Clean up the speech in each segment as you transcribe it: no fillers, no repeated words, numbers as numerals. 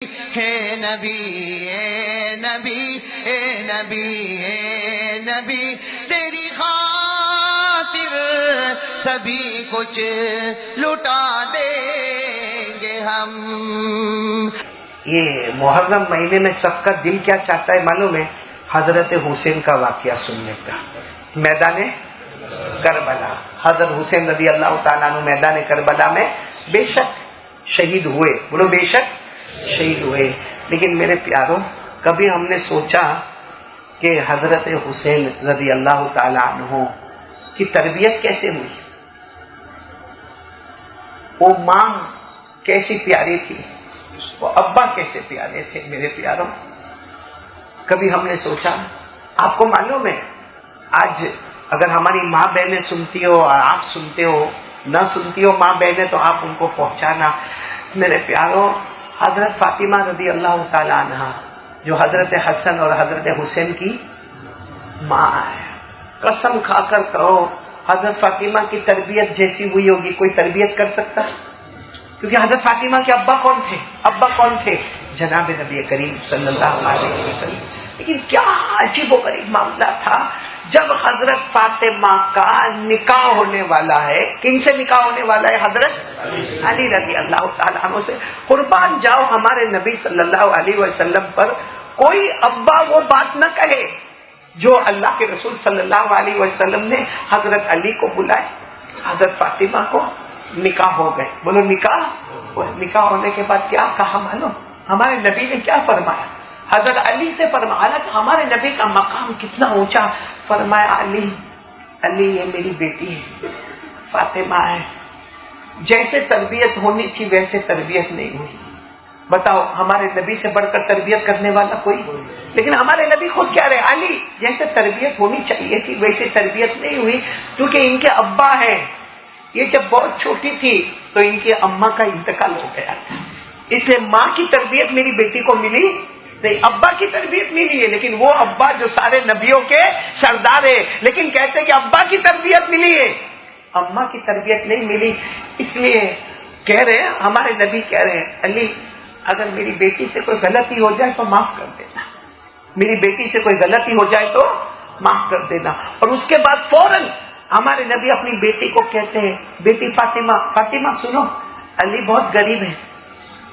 ہے نبی اے نبی اے نبی اے نبی تیری خاطر سبھی کچھ لٹا دیں گے ہم. یہ محرم مہینے میں سب کا دل کیا چاہتا ہے معلوم ہے؟ حضرت حسین کا واقعہ سننے کا. میدان کربلا، حضرت حسین رضی اللہ تعالیٰ عنہ میدان کربلا میں بے شک شہید ہوئے. بولو بے شک شہید ہوئے. لیکن میرے پیاروں، کبھی ہم نے سوچا کہ حضرت حسین رضی اللہ تعالیٰ عنہ کی تربیت کیسے ہوئی؟ وہ ماں کیسی پیاری تھی، وہ ابا کیسے پیارے تھے میرے پیاروں. کبھی ہم نے سوچا؟ آپ کو معلوم ہے آج اگر ہماری ماں بہنیں سنتی ہو اور آپ سنتے ہو، نہ سنتی ہو ماں بہنیں تو آپ ان کو پہنچانا. میرے پیاروں، حضرت فاطمہ رضی اللہ تعالی عنہ جو حضرت حسن اور حضرت حسین کی ماں ہے، قسم کھا کر کہو حضرت فاطمہ کی تربیت جیسی ہوئی ہوگی کوئی تربیت کر سکتا؟ کیونکہ حضرت فاطمہ کے ابا کون تھے؟ ابا کون تھے؟ جناب نبی کریم صلی اللہ علیہ وسلم. لیکن کیا عجیب و غریب معاملہ تھا جب حضرت فاطمہ کا نکاح ہونے والا ہے. کن سے نکاح ہونے والا ہے؟ حضرت علی رضی اللہ تعالیٰ عنہ سے. قربان جاؤ ہمارے نبی صلی اللہ علیہ وسلم پر کوئی ابا وہ بات نہ کہے جو اللہ کے رسول صلی اللہ علیہ وسلم نے حضرت علی کو بلائے. حضرت فاطمہ کو نکاح ہو گئے. بولو نکاح. نکاح ہونے کے بعد کیا کہا معلوم؟ ہمارے نبی نے کیا فرمایا؟ حضرت علی سے فرمایا کہ ہمارے نبی کا مقام کتنا اونچا. فرمایا علی علی یہ میری بیٹی ہے، فاطمہ ہے. جیسے تربیت ہونی تھی ویسے تربیت نہیں ہوئی. بتاؤ ہمارے نبی سے بڑھ کر تربیت کرنے والا کوئی؟ لیکن ہمارے نبی خود کہہ رہے علی جیسے تربیت ہونی چاہیے تھی ویسے تربیت نہیں ہوئی. کیونکہ ان کے ابا ہیں، یہ جب بہت چھوٹی تھی تو ان کی اماں کا انتقال ہو گیا تھا، اس لیے ماں کی تربیت میری بیٹی کو ملی نہیں، ابا کی تربیت ملی ہے. لیکن وہ ابا جو سارے نبیوں کے سردار ہے، لیکن کہتے کہ ابا کی تربیت ملی ہے، اماں کی تربیت نہیں ملی. اس لیے کہہ رہے ہیں ہمارے نبی کہہ رہے ہیں علی اگر میری بیٹی سے کوئی غلطی ہو جائے تو معاف کر دینا، میری بیٹی سے کوئی غلطی ہو جائے تو معاف کر دینا. اور اس کے بعد فوراً ہمارے نبی اپنی بیٹی کو کہتے ہیں بیٹی فاطمہ، فاطمہ سنو علی بہت غریب ہے،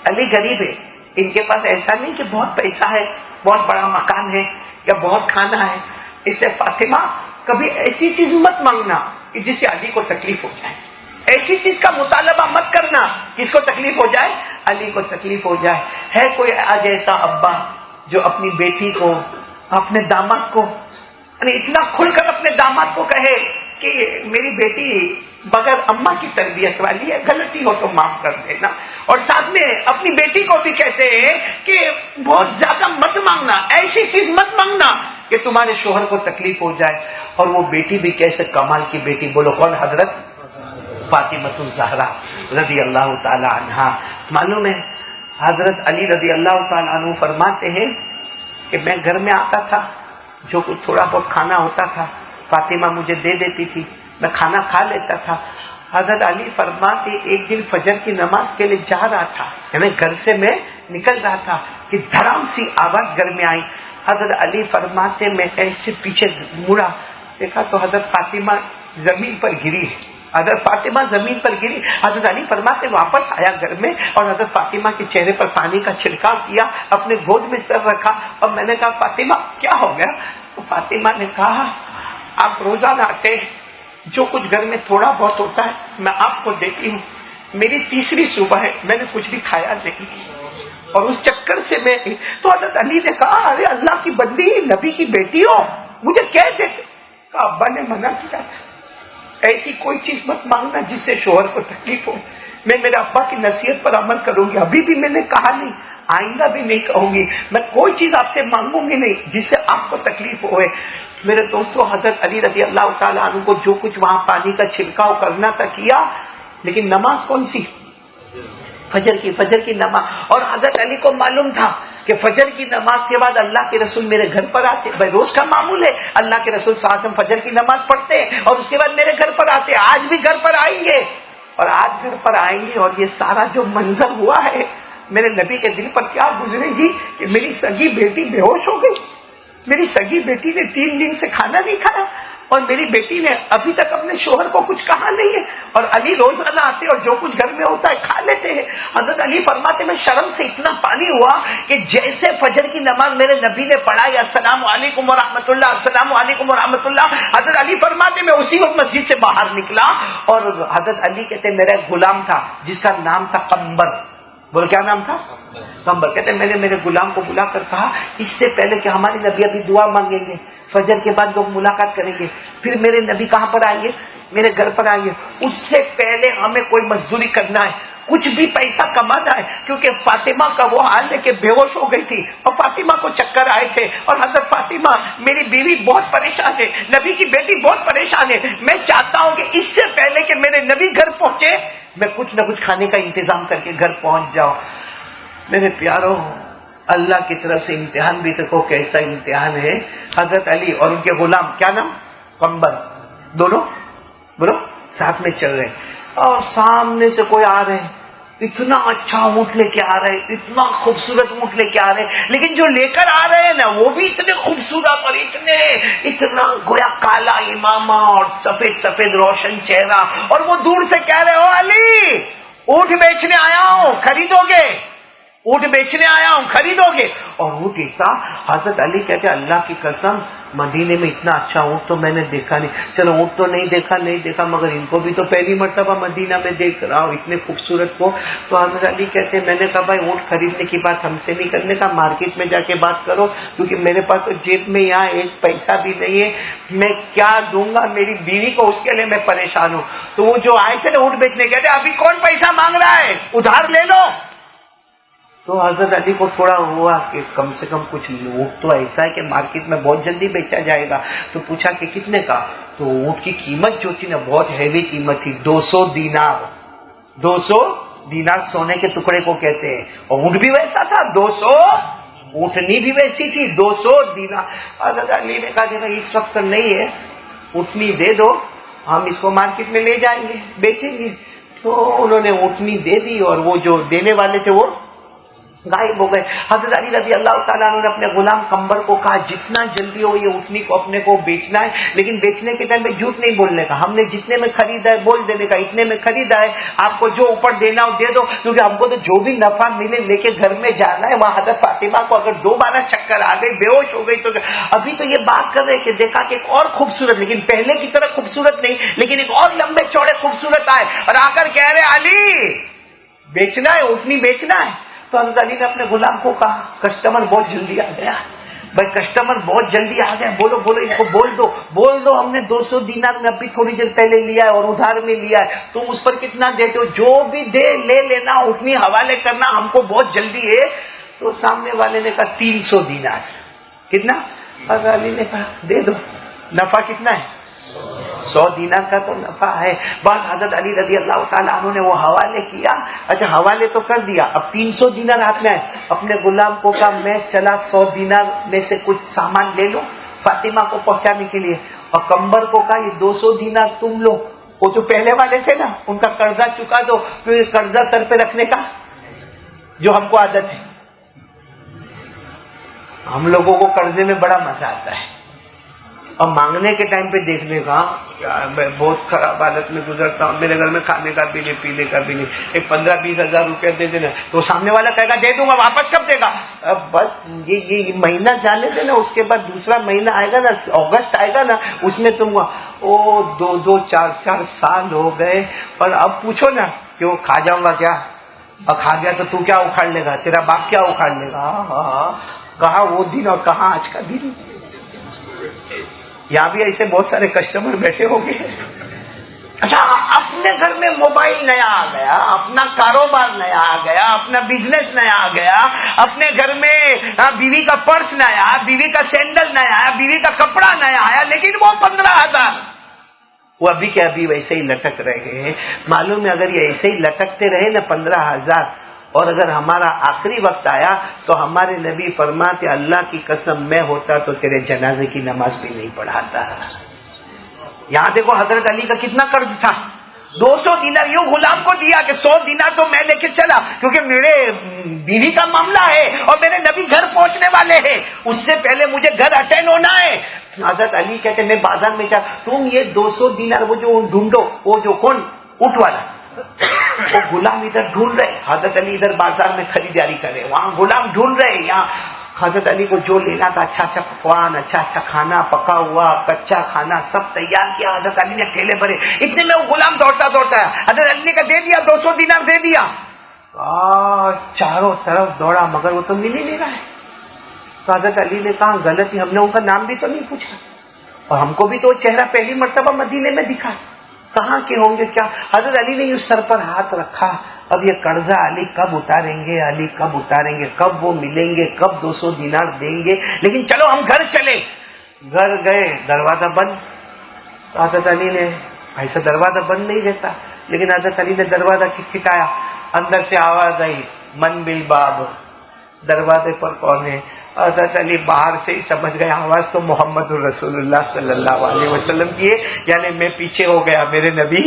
علی غریب ہے، ان کے پاس ایسا نہیں کہ بہت پیسہ ہے، بہت بڑا مکان ہے یا بہت کھانا ہے. اس سے فاطمہ کبھی ایسی چیز مت مانگنا کہ جس سے علی کو تکلیف ہو جائے. ایسی چیز کا مطالبہ مت کرنا کس کو تکلیف ہو جائے؟ علی کو تکلیف ہو جائے. ہے کوئی آج ایسا ابا جو اپنی بیٹی کو، اپنے داماد کو، یعنی اتنا کھل کر اپنے داماد کو کہے کہ میری بیٹی بغیر اماں کی تربیت والی ہے، غلطی ہو تو معاف کر دینا. اور ساتھ میں اپنی بیٹی کو بھی کہتے ہیں کہ بہت زیادہ مت مانگنا، ایسی چیز مت مانگنا کہ تمہارے شوہر کو تکلیف ہو جائے. اور وہ بیٹی بھی کیسے کمال کی بیٹی، بولو کون؟ حضرت فاطمہ الزہرا رضی اللہ تعالی عنہا. معلوم ہے حضرت علی رضی اللہ تعالی عنہ فرماتے ہیں کہ میں گھر میں آتا تھا، جو کچھ تھوڑا بہت کھانا ہوتا تھا فاطمہ مجھے دے دیتی تھی، میں کھانا کھا لیتا تھا. حضرت علی فرماتے ایک دن فجر کی نماز کے لیے جا رہا تھا، یعنی گھر سے میں نکل رہا تھا کہ دھڑام سی آواز گھر میں آئی. حضرت علی فرماتے میں ایسے پیچھے مڑا، دیکھا تو حضرت فاطمہ زمین پر گری ہے. حضرت فاطمہ زمین پر گری. حضرت علی فرماتے واپس آیا گھر میں اور حضرت فاطمہ کے چہرے پر پانی کا چھڑکاؤ کیا، اپنے گود میں سر رکھا اور میں نے کہا فاطمہ کیا ہو گیا؟ تو فاطمہ نے کہا آپ روزانہ آتے ہیں، جو کچھ گھر میں تھوڑا بہت ہوتا ہے میں آپ کو دیتی ہوں، میری تیسری صبح ہے میں نے کچھ بھی کھایا نہیں اور اس چکر سے میں. تو حضرت علی نے کہا ارے اللہ کی بندی، نبی کی بیٹی ہو، مجھے کہہ دیتے. کہا ابا نے منع کیا تھا، ایسی کوئی چیز مت مانگنا جس سے شوہر کو تکلیف ہو. میں میرے ابا کی نصیحت پر عمل کروں گی، ابھی بھی میں نے کہا نہیں، آئندہ بھی نہیں کہوں گی، میں کوئی چیز آپ سے مانگوں گی نہیں جس سے آپ کو تکلیف ہوئے. میرے دوستو حضرت علی رضی اللہ تعالیٰ عنہ کو جو کچھ وہاں پانی کا چھڑکاؤ کرنا تھا کیا، لیکن نماز کون سی؟ فجر کی نماز. اور حضرت علی کو معلوم تھا کہ فجر کی نماز کے بعد اللہ کے رسول میرے گھر پر آتے. بھائی روز کا معمول ہے، اللہ کے رسول صلی اللہ علیہ وسلم فجر کی نماز پڑھتے ہیں اور اس کے بعد میرے گھر پر آتے. آج بھی گھر پر آئیں گے اور آج گھر پر آئیں گے اور یہ سارا جو منظر ہوا ہے میرے نبی کے دل پر کیا گزرے گی کہ میری سگی بیٹی بے ہوش ہو گئی، میری سگی بیٹی نے 3 دن سے کھانا نہیں کھایا، اور میری بیٹی نے ابھی تک اپنے شوہر کو کچھ کہا نہیں ہے، اور علی روزانہ آتے اور جو کچھ گھر میں ہوتا ہے کھا لیتے ہیں۔ حضرت علی فرماتے میں شرم سے اتنا پانی ہوا کہ جیسے فجر کی نماز میرے نبی نے پڑھائی السلام علیکم ورحمۃ اللہ، السلام علیکم ورحمۃ اللہ، حضرت علی فرماتے میں اسی وقت مسجد سے باہر نکلا، اور حضرت علی کہتے میرا ایک غلام تھا جس کا نام تھا قمبر، بولو کیا نام تھا؟ قمبر۔ کہتے میں نے میرے غلام کو بلا کر کہا اس سے پہلے کہ ہمارے نبی ابھی دعا مانگیں گے، فجر کے بعد لوگ ملاقات کریں گے، پھر میرے نبی کہاں پر آئیں گے؟ میرے گھر پر آئیں گے، اس سے پہلے ہمیں کوئی مزدوری کرنا ہے، کچھ بھی پیسہ کمانا ہے، کیونکہ فاطمہ کا وہ حال ہے کہ بے ہوش ہو گئی تھی اور فاطمہ کو چکر آئے تھے، اور حضرت فاطمہ میری بیوی بہت پریشان ہے، نبی کی بیٹی بہت پریشان ہے، میں چاہتا ہوں کہ اس سے پہلے کہ میرے نبی گھر پہنچے میں کچھ نہ کچھ کھانے کا انتظام کر کے گھر پہنچ جاؤں۔ میرے پیاروں، اللہ کی طرف سے امتحان بھی دیکھو کیسا امتحان ہے۔ حضرت علی اور ان کے غلام کیا نام؟ قمبر، دونوں بولو ساتھ میں چل رہے، اور سامنے سے کوئی آ رہے، اتنا اچھا اونٹ لے کے آ رہے، اتنا خوبصورت اونٹ لے کے آ رہے، لیکن جو لے کر آ رہے ہیں نا وہ بھی اتنے خوبصورت اور اتنا گویا کالا امامہ اور سفید سفید روشن چہرہ، اور وہ دور سے کہہ رہے ہو علی اونٹ بیچنے آیا ہوں خریدو گے، اونٹ بیچنے آیا ہوں خریدو گے۔ اور اونٹ ایسا، حضرت علی کہتے اللہ کی قسم مدینے میں اتنا اچھا اونٹ تو میں نے دیکھا نہیں، چلو اونٹ تو نہیں دیکھا مگر ان کو بھی تو پہلی مرتبہ مدینہ میں دیکھ رہا ہوں اتنے خوبصورت کو۔ تو حضرت علی کہتے میں نے کہا بھائی اونٹ خریدنے کی بات ہم سے نہیں کرنے کا، مارکیٹ میں جا کے بات کرو، کیونکہ میرے پاس تو جیب میں یہاں ایک پیسہ بھی نہیں ہے، میں کیا دوں گا میری بیوی کو، اس کے لیے میں پریشان ہوں۔ تو وہ جو آئے تھے نا اونٹ بیچنے، کہتے ابھی کون پیسہ مانگ رہا ہے، ادھار لے لو۔ تو حضرت علی کو تھوڑا ہوا کہ کم سے کم کچھ اونٹ تو ایسا ہے کہ مارکیٹ میں بہت جلدی بیچا جائے گا، تو پوچھا کہ کتنے کا؟ تو اونٹ کی قیمت جو تھی نا بہت ہیوی قیمت تھی، 200 دینار، 200 دینار سونے کے ٹکڑے کو کہتے ہیں، اور اونٹ بھی ویسا تھا 200، اونٹنی بھی ویسی تھی 200 دینار۔ حضرت علی نے کہا کہ اس وقت نہیں ہے، اونٹنی دے دو، ہم اس کو مارکیٹ میں لے جائیں گے بیچیں گے۔ تو انہوں نے اونٹنی دے دی، اور وہ جو دینے والے تھے وہ غائب ہو گئے۔ حضرت علی رضی اللہ تعالیٰ عنہ نے اپنے غلام قمبر کو کہا جتنا جلدی ہو یہ اونٹنی کو اپنے کو بیچنا ہے، لیکن بیچنے کے ٹائم میں جھوٹ نہیں بولنے کا، ہم نے جتنے میں خریدا ہے بول دینے کا، اتنے میں خریدا ہے، آپ کو جو اوپر دینا ہو دے دو، کیونکہ ہم کو تو جو بھی نفع ملے لے کے گھر میں جانا ہے۔ وہاں حضرت فاطمہ کو اگر دوبارہ چکر آ گئی، بے ہوش ہو گئی، تو ابھی تو یہ بات کر رہے کہ دیکھا کہ ایک اور خوبصورت، لیکن پہلے کی طرح خوبصورت نہیں، لیکن ایک اور لمبے چوڑے خوبصورت آئے، اور آ کر کہہ رہے علی بیچنا ہے، اونٹنی بیچنا ہے۔ تو حضرت علی نے اپنے غلام کو کہا کسٹمر بہت جلدی آ گیا، بھائی کسٹمر بہت جلدی آ گیا، بولو ان کو بول دو ہم نے 200 دینار میں ابھی تھوڑی دیر پہلے لیا ہے اور ادھار میں لیا ہے، تم اس پر کتنا دیتے ہو، جو بھی دے لے لینا، اٹھنی حوالے کرنا، ہم کو بہت جلدی ہے۔ تو سامنے والے نے کہا 300 دینار۔ کتنا؟ حضرت علی نے کہا دے دو، نفع کتنا ہے؟ 100 دینار کا تو نفع ہے۔ بعد حضرت علی رضی اللہ تعالیٰ عنہ نے وہ حوالے کیا، اچھا حوالے تو کر دیا، اب 300 دینار ہاتھ میں ہے، اپنے غلام کو کہا میں چلا 100 دینار میں سے کچھ سامان لے لو فاطمہ کو پہنچانے کے لیے، اور قمبر کو کہا یہ 200 دینار تم لو، وہ جو پہلے والے تھے نا ان کا قرضہ چکا دو، کیونکہ قرضہ سر پہ رکھنے کا جو ہم کو عادت ہے، ہم لوگوں کو قرضے میں بڑا مزہ آتا ہے، اور مانگنے کے ٹائم پہ دیکھنے کا میں بہت خراب حالت میں گزرتا ہوں، میرے گھر میں کھانے کا بھی نہیں، پینے کا بھی نہیں، ایک 15-20 ہزار روپیہ دے دینا، تو سامنے والا کہے گا دے دوں گا، واپس کب دے گا؟ اب بس یہ مہینہ جانے دینا، اس کے بعد دوسرا مہینہ آئے گا نا، اگست آئے گا نا، اس میں تم 2 4 سال ہو گئے، اور اب پوچھو نا کہ وہ کھا جاؤں گا کیا، اور کھا گیا تو تو کیا اکھاڑ لے گا، تیرا باپ کیا اکھاڑ لے گا؟ کہاں وہ دن اور کہاں آج کا دن۔ یہاں بھی ایسے بہت سارے کسٹمر بیٹھے ہوں گے، اچھا اپنے گھر میں موبائل نیا آ گیا، اپنا کاروبار نیا آ گیا، اپنا بزنس نیا آ گیا، اپنے گھر میں بیوی کا پرس نیا، بیوی کا سینڈل نیا آیا، بیوی کا کپڑا نیا آیا، لیکن وہ 15,000 وہ ابھی کے ابھی ویسے ہی لٹک رہے ہیں۔ معلوم ہے اگر یہ ایسے ہی لٹکتے رہے نا 15,000، اور اگر ہمارا آخری وقت آیا تو ہمارے نبی فرماتے اللہ کی قسم میں ہوتا تو تیرے جنازے کی نماز بھی نہیں پڑھاتا۔ یہاں دیکھو حضرت علی کا کتنا قرض تھا، 200 دینار یوں غلام کو دیا کہ 100 دینار تو میں لے کے چلا کیونکہ میرے بیوی کا معاملہ ہے اور میرے نبی گھر پہنچنے والے ہیں, اس سے پہلے مجھے گھر اٹینڈ ہونا ہے. حضرت علی کہتے میں بازار میں جا, تم یہ 200 دینار وہ جو ڈھونڈو, وہ جو کون اونٹ والا, وہ غلام ادھر ڈھونڈ رہے. حضرت علی ادھر بازار میں خریداری کرے, وہاں غلام ڈھونڈ رہے. یہاں حضرت علی کو جو لینا تھا, اچھا اچھا پکوان, اچھا اچھا کھانا, پکا ہوا کچا کھانا سب تیار کیا. حضرت علی نے ٹھیلے بھرے. اتنے میں وہ غلام دوڑتا دوڑتا ہے. حضرت علی نے کہا دے دیا, 200 دینار دے دیا. چاروں طرف دوڑا مگر وہ تو مل ہی نہیں رہا ہے. تو حضرت علی نے کہا غلطی, ہم نے ان کا نام بھی تو نہیں پوچھا اور ہم کو بھی تو چہرہ پہلی مرتبہ مدینے میں دکھا, کہاں کے ہوں گے کیا. حضرت علی نے اس سر پر ہاتھ رکھا. اب یہ قرضہ علی کب اتاریں گے, علی کب اتاریں گے, کب وہ ملیں گے, کب 200 دینار دیں گے. لیکن چلو ہم گھر چلے. گھر گئے, دروازہ بند. حضرت علی نے, ایسا دروازہ بند نہیں رہتا, لیکن حضرت علی نے دروازہ کھٹکھٹایا. اندر سے آواز آئی من بالباب, دروازے پر کون ہے. حضرت علی باہر سے ہی سمجھ گئے آواز تو محمد الرسول اللہ صلی اللہ علیہ وسلم کی ہے. یعنی میں پیچھے ہو گیا, میرے نبی,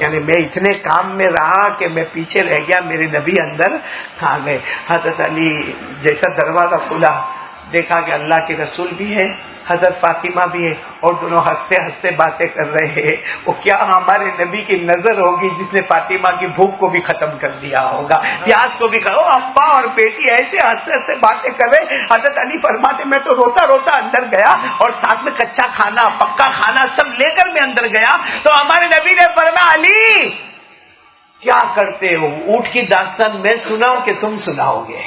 یعنی میں اتنے کام میں رہا کہ میں پیچھے رہ گیا, میرے نبی اندر آ گئے. حضرت علی جیسا دروازہ کھلا دیکھا کہ اللہ کے رسول بھی ہے, حضرت فاطمہ بھی ہے, اور دونوں ہنستے ہنستے باتیں کر رہے ہیں. وہ کیا ہمارے نبی کی نظر ہوگی جس نے فاطمہ کی بھوک کو بھی ختم کر دیا ہوگا, پیاس کو بھی. ابا اور بیٹی ایسے ہنستے ہنستے باتیں کر رہے. حضرت علی فرماتے میں تو روتا روتا اندر گیا اور ساتھ میں کچا کھانا پکا کھانا سب لے کر میں اندر گیا. تو ہمارے نبی نے فرمایا علی کیا کرتے ہو, اونٹ کی داستان میں سناؤں کہ تم سناؤ گے.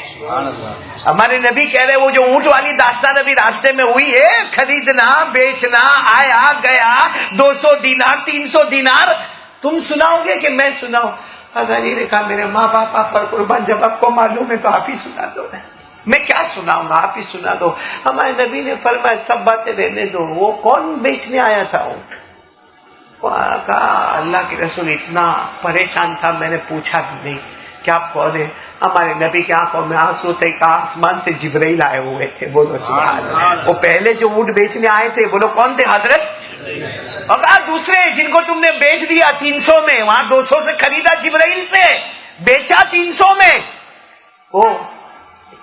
ہمارے نبی کہہ رہے وہ جو اونٹ والی داستان ابھی راستے میں ہوئی ہے, خریدنا بیچنا, آیا گیا, 200 دینار 300 دینار, تم سناؤ گے کہ میں سناؤں. حضرت علی نے کہا میرے ماں باپ آپ پر قربان, جب آپ کو معلوم ہے تو آپ ہی سنا دو, میں کیا سناؤں گا, آپ ہی سنا دو. ہمارے نبی نے فرمایا سب باتیں رہنے دو, وہ کون بیچنے آیا تھا اونٹ. کہا اللہ کے رسول اتنا پریشان تھا میں نے پوچھا بھی نہیں کہ آپ کون ہیں. ہمارے نبی کی آنکھوں میں آنسو تھے, کہا آسمان سے جبرائیل آئے ہوئے تھے. بولو سبحان اللہ. وہ پہلے جو اونٹ بیچنے آئے تھے بولو کون تھے حضرت, اور کہا دوسرے جن کو تم نے بیچ دیا 300 میں, وہاں 200 سے خریدا, جبرائیل سے بیچا 300 میں.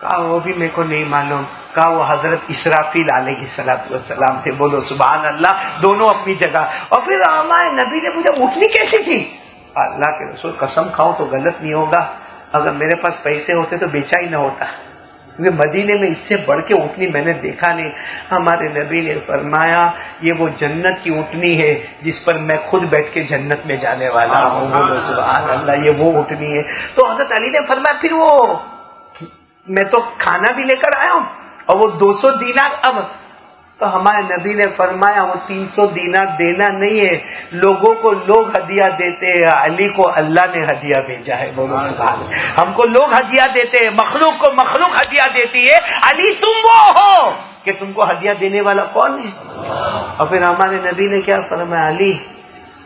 کہا وہ بھی میرے کو نہیں معلوم. کہا وہ حضرت اسرافیل علیہ السلام تھے. بولو سبحان اللہ, دونوں اپنی جگہ. اور پھر ہمارے نبی نے مجھے اٹھنی کیسی تھی. اللہ کے رسول قسم کھاؤں تو غلط نہیں ہوگا, اگر میرے پاس پیسے ہوتے تو بیچا ہی نہ ہوتا, کیونکہ مدینے میں اس سے بڑھ کے اٹھنی میں نے دیکھا نہیں. ہمارے نبی نے فرمایا یہ وہ جنت کی اٹھنی ہے جس پر میں خود بیٹھ کے جنت میں جانے والا ہوں. بولو سبحان اللہ, یہ وہ اٹھنی ہے. تو حضرت علی نے فرمایا پھر وہ میں تو کھانا بھی لے کر آیا ہوں اور وہ 200 دینار. اب تو ہمارے نبی نے فرمایا وہ 300 دینار دینا نہیں ہے, لوگوں کو لوگ ہدیہ دیتے ہیں, علی کو اللہ نے ہدیہ بھیجا ہے. بولو سبحان اللہ. ہم کو لوگ ہدیہ دیتے ہیں, مخلوق کو مخلوق ہدیہ دیتی ہے, علی تم وہ ہو کہ تم کو ہدیہ دینے والا کون ہے. اور پھر ہمارے نبی نے کیا فرمایا, علی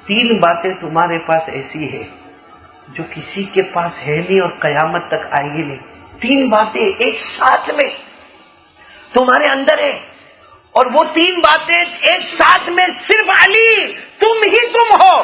3 باتیں تمہارے پاس ایسی ہے جو کسی کے پاس ہے نہیں اور قیامت تک آئے گی نہیں. 3 باتیں ایک ساتھ میں تمہارے اندر ہے, اور وہ 3 باتیں ایک ساتھ میں صرف علی تم ہی تم ہو,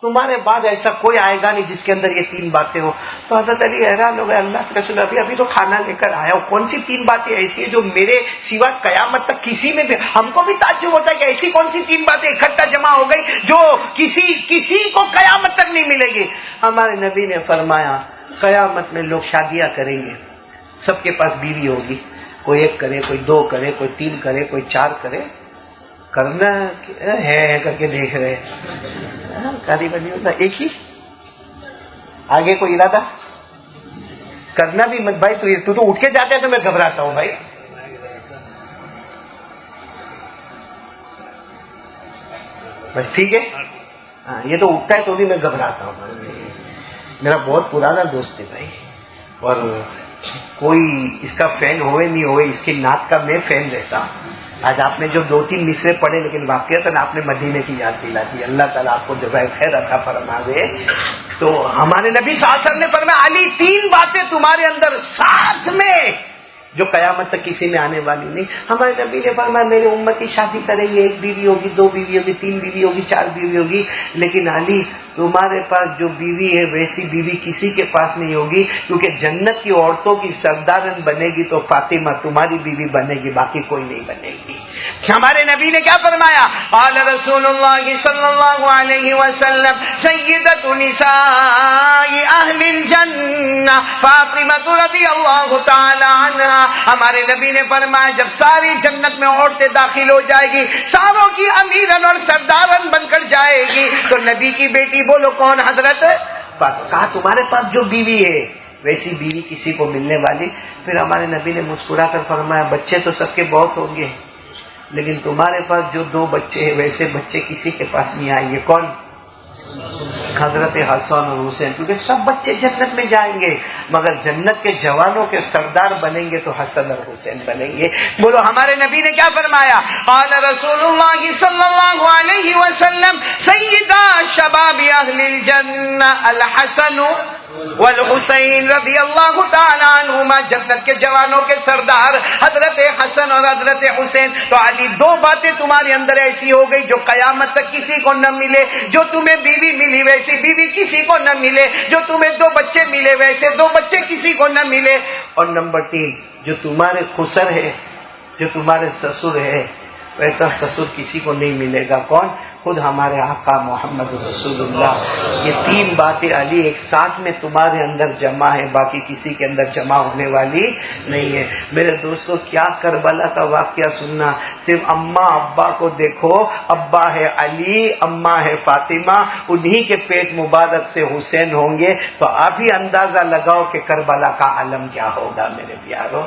تمہارے بعد ایسا کوئی آئے گا نہیں جس کے اندر یہ 3 باتیں ہو. تو حضرت علی حیران ہو گئے, اللہ کے رسول ابھی تو کھانا لے کر آیا ہوں, کون سی 3 باتیں ایسی ہیں جو میرے سوا قیامت تک کسی میں بھی. ہم کو بھی تعجب ہوتا ہے کہ ایسی کون سی 3 باتیں اکٹھا جمع ہو گئی جو کسی کو قیامت تک نہیں ملے گی. ہمارے نبی نے فرمایا قیامت میں لوگ شادیاں کریں گے, سب کے پاس بیوی ہوگی, کوئی 1 کرے, کوئی 2 کرے, کوئی 3 کرے, کوئی 4 کرے. کرنا ہے کر کے دیکھ رہے کاری بنی ہوتا ایک ہی, آگے کوئی ارادہ کرنا بھی مت بھائی. تو اٹھ کے جاتا ہے تو میں گھبراتا ہوں بھائی. بس ٹھیک ہے, یہ تو اٹھتا ہے تو بھی میں گھبراتا ہوں. میرا بہت پرانا دوست ہے بھائی, اور کوئی اس کا فین ہوئے نہیں ہوئے, اس کی نعت کا میں فین رہتا ہوں. آج آپ نے جو 2-3 مصرے پڑھے, لیکن واقعتاً آپ نے مدینے کی یاد دلا دی. اللہ تعالیٰ آپ کو جزائے خیر عطا فرما دے. تو ہمارے نبی صلی اللہ علیہ وسلم نے فرمایا علی 3 باتیں تمہارے اندر ساتھ میں جو قیامت تک کسی میں آنے والی نہیں. ہمارے نبی نے فرمایا میرے امتی شادی کریں گے, 1 بیوی ہوگی, 2 بیوی ہوگی, 3 بیوی ہوگی, 4 بیوی ہوگی, لیکن علی تمہارے پاس جو بیوی ہے ویسی بیوی کسی کے پاس نہیں ہوگی, کیونکہ جنت کی عورتوں کی سردارن بنے گی تو فاطمہ تمہاری بیوی بنے گی, باقی کوئی نہیں بنے گی. ہمارے نبی نے کیا فرمایا؟ قال رسول اللہ صلی اللہ علیہ وسلم سیدۃ نساء اہل الجنہ فاطمہ رضی اللہ تعالی عنہا. ہمارے نبی نے فرمایا جب ساری جنت میں عورتیں داخل ہو جائے گی, ساروں کی امیرن اور سردارن بن کر جائے گی, تو نبی کی بیٹی بولو کون؟ حضرت کہا تمہارے پاس جو بیوی ہے ویسی بیوی کسی کو ملنے والی. پھر ہمارے نبی نے مسکرا کر فرمایا بچے تو سب کے بہت ہوں گے, لیکن تمہارے پاس جو 2 بچے ہیں ویسے بچے کسی کے پاس نہیں آئیں گے. کون؟ حضرت حسن اور حسین, کیونکہ سب بچے جنت میں جائیں گے, مگر جنت کے جوانوں کے سردار بنیں گے تو حسن اور حسین بنیں گے. بولو ہمارے نبی نے کیا فرمایا؟ قال رسول اللہ صلی اللہ علیہ وسلم سیدہ شباب اہل الجنہ الحسن والحسین رضی اللہ تعالی عنہما. جنت کے جوانوں کے سردار حضرت حسن اور حضرت حسین. تو علی 2 باتیں تمہارے اندر ایسی ہو گئی جو قیامت تک کسی کو نہ ملے. جو تمہیں بیوی ملی ویسی بیوی کسی کو نہ ملے, جو تمہیں 2 بچے ملے ویسے 2 بچے کسی کو نہ ملے. اور نمبر 3, جو تمہارے خسر ہے, جو تمہارے سسر ہے, ویسا سسر کسی کو نہیں ملے گا. کون؟ خود ہمارے آقا محمد رسول اللہ. یہ 3 باتیں علی ایک ساتھ میں تمہارے اندر جمع ہے, باقی کسی کے اندر جمع ہونے والی نہیں ہے. میرے دوستو کیا کربلا کا واقعہ سننا, صرف اماں ابا کو دیکھو, ابا ہے علی, اماں ہے فاطمہ, انہی کے پیٹ مبارک سے حسین ہوں گے, تو آپ ہی اندازہ لگاؤ کہ کربلا کا عالم کیا ہوگا میرے پیاروں.